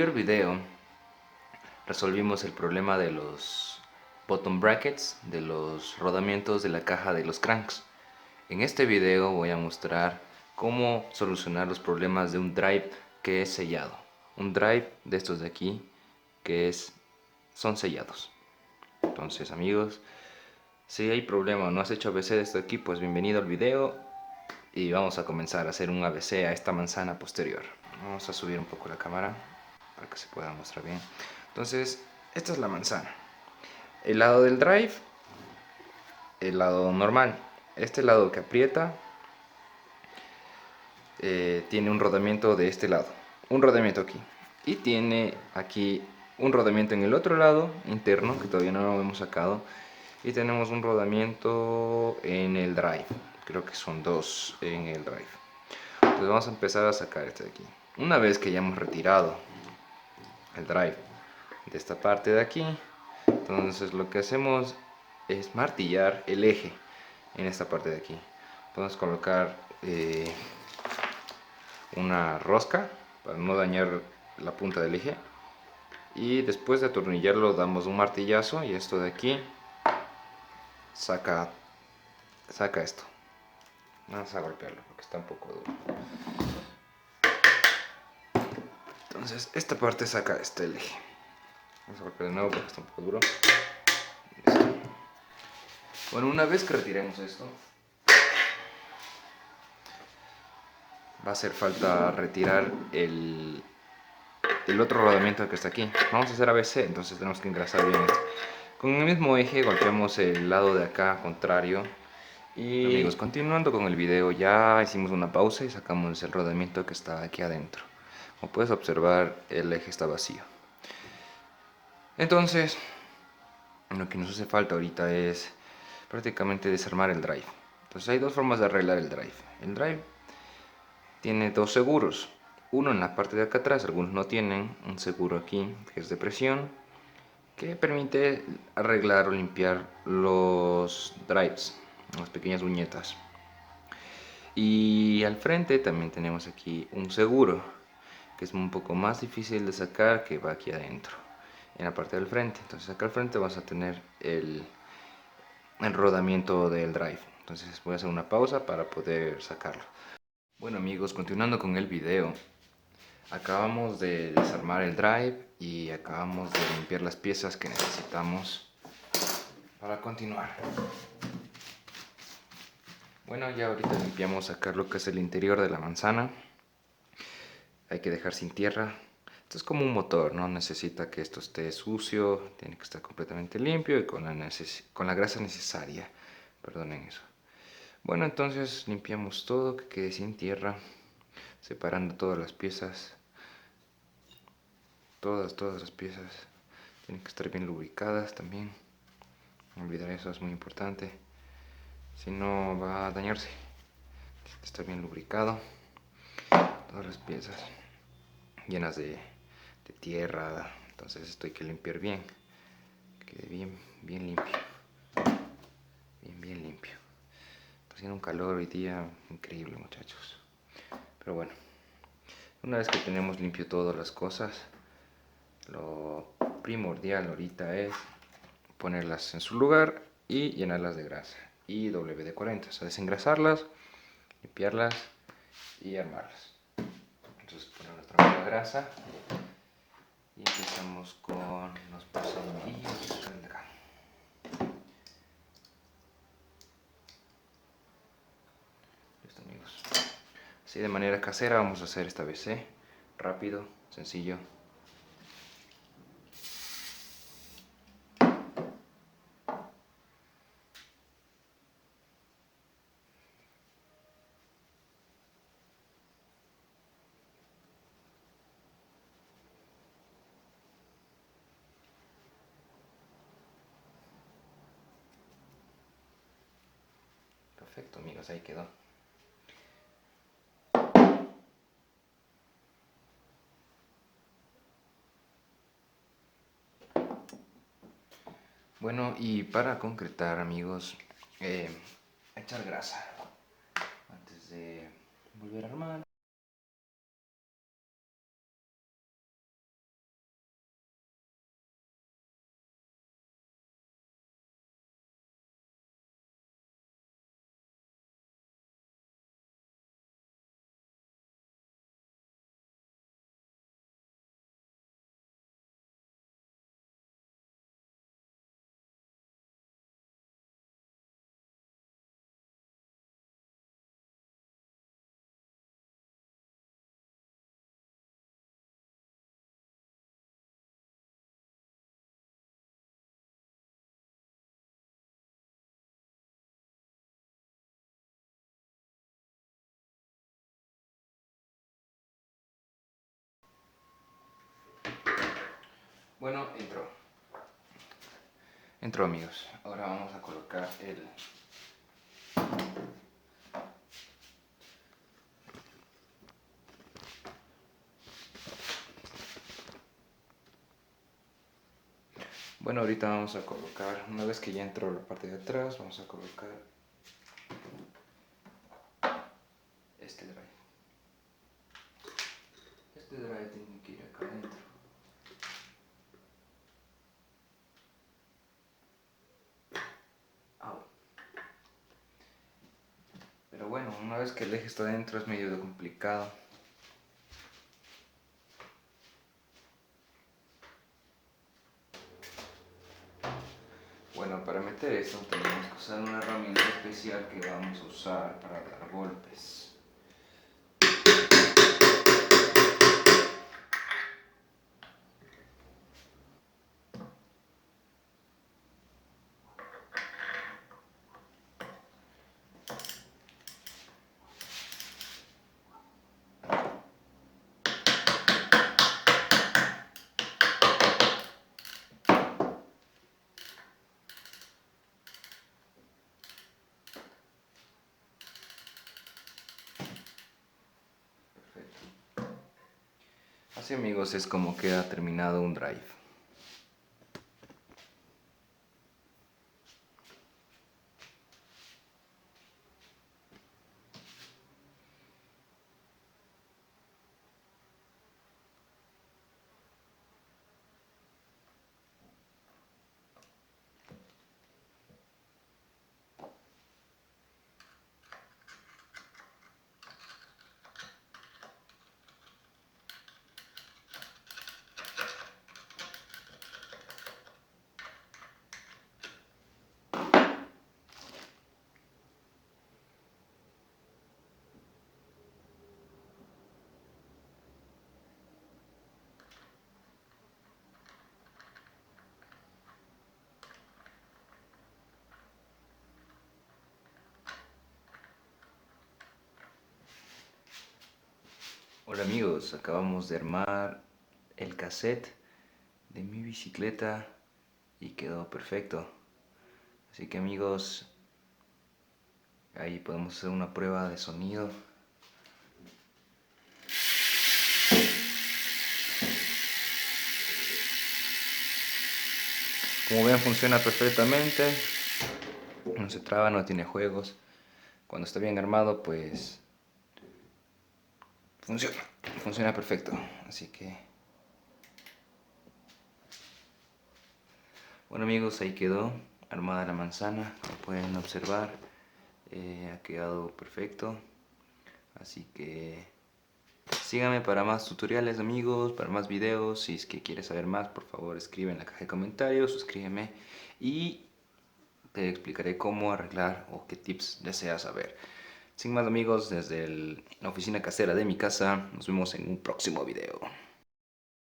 anterior video resolvimos el problema de los bottom brackets, de los rodamientos de la caja de los cranks. En este video voy a mostrar cómo solucionar los problemas de un drive que es sellado. Un drive de estos de aquí que son sellados. Entonces, amigos, si hay problema o no has hecho ABC de esto aquí, pues bienvenido al video y vamos a comenzar a hacer un ABC a esta manzana posterior. Vamos a subir un poco la cámara para que se pueda mostrar bien. Entonces, esta es la manzana. El lado del drive, el lado normal. Este lado que aprieta tiene un rodamiento de este lado, un rodamiento aquí, y tiene aquí un rodamiento en el otro lado interno que todavía no lo hemos sacado, y tenemos un rodamiento en el drive. Creo que son dos en el drive. Entonces vamos a empezar a sacar este de aquí. Una vez que ya hemos retirado el drive de esta parte de aquí, entonces lo que hacemos es martillar el eje en esta parte de aquí. Podemos colocar una rosca para no dañar la punta del eje, y después de atornillarlo damos un martillazo y esto de aquí saca esto. Vamos a golpearlo porque está un poco duro. Entonces esta parte saca el eje. Vamos a golpear de nuevo porque está un poco duro. Listo. Bueno, una vez que retiremos esto, va a hacer falta retirar el otro rodamiento que está aquí. Vamos a hacer ABC, entonces tenemos que engrasar bien esto. Con el mismo eje golpeamos el lado de acá contrario. Y amigos, continuando con el video, ya hicimos una pausa y sacamos el rodamiento que está aquí adentro. Como puedes observar, el eje está vacío. Entonces, lo que nos hace falta ahorita es prácticamente desarmar el drive. Entonces hay dos formas de arreglar el drive. El drive tiene dos seguros. Uno en la parte de acá atrás, algunos no tienen un seguro aquí que es de presión, que permite arreglar o limpiar los drives, las pequeñas uñetas. Y al frente también tenemos aquí un seguro, que es un poco más difícil de sacar, que va aquí adentro, en la parte del frente. Entonces acá al frente vas a tener el rodamiento del drive. Entonces voy a hacer una pausa para poder sacarlo. Bueno amigos, continuando con el video, acabamos de desarmar el drive y acabamos de limpiar las piezas que necesitamos para continuar. Bueno, ya ahorita limpiamos sacar lo que es el interior de la manzana. Hay que dejar sin tierra. Esto es como un motor, no necesita que esto esté sucio, tiene que estar completamente limpio y con la grasa necesaria. Perdonen eso. Bueno, entonces limpiamos todo, que quede sin tierra, separando todas las piezas. Todas las piezas tienen que estar bien lubricadas también. No olvidar eso, es muy importante. Si no, va a dañarse. Tiene que estar bien lubricado. Todas las piezas llenas de tierra, entonces esto hay que limpiar bien, que quede bien limpio, bien limpio. Está haciendo un calor hoy día increíble, muchachos, pero bueno, una vez que tenemos limpio todas las cosas, lo primordial ahorita es ponerlas en su lugar y llenarlas de grasa y WD-40, o sea, desengrasarlas, limpiarlas y armarlas. Entonces ponemos nuestra buena grasa y empezamos con los procedimientos de acá. Listo amigos, así de manera casera vamos a hacer esta ABC, rápido, sencillo. Perfecto amigos, ahí quedó. Bueno, y para concretar amigos, echar grasa antes de volver a armar. Bueno, entró amigos. Ahora vamos a colocar el... Bueno, ahorita vamos a colocar, una vez que ya entró la parte de atrás, vamos a colocar este drive. Este drive tiene que ir acá adentro. Au. Pero bueno, una vez que el eje está adentro es medio complicado. Bueno, para meter esto tenemos que usar una herramienta especial que vamos a usar para dar golpes. Así amigos es como queda terminado un drive. Hola amigos, acabamos de armar el cassette de mi bicicleta y quedó perfecto. Así que amigos, ahí podemos hacer una prueba de sonido. Como ven funciona perfectamente, no se traba, no tiene juegos. Cuando está bien armado pues funciona perfecto. Así que bueno amigos, ahí quedó armada la manzana, como pueden observar, ha quedado perfecto. Así que síganme para más tutoriales amigos, para más videos. Si es que quieres saber más, por favor escribe en la caja de comentarios, suscríbeme y te explicaré cómo arreglar o qué tips deseas saber. Sin más amigos, desde la oficina casera de mi casa, nos vemos en un próximo video.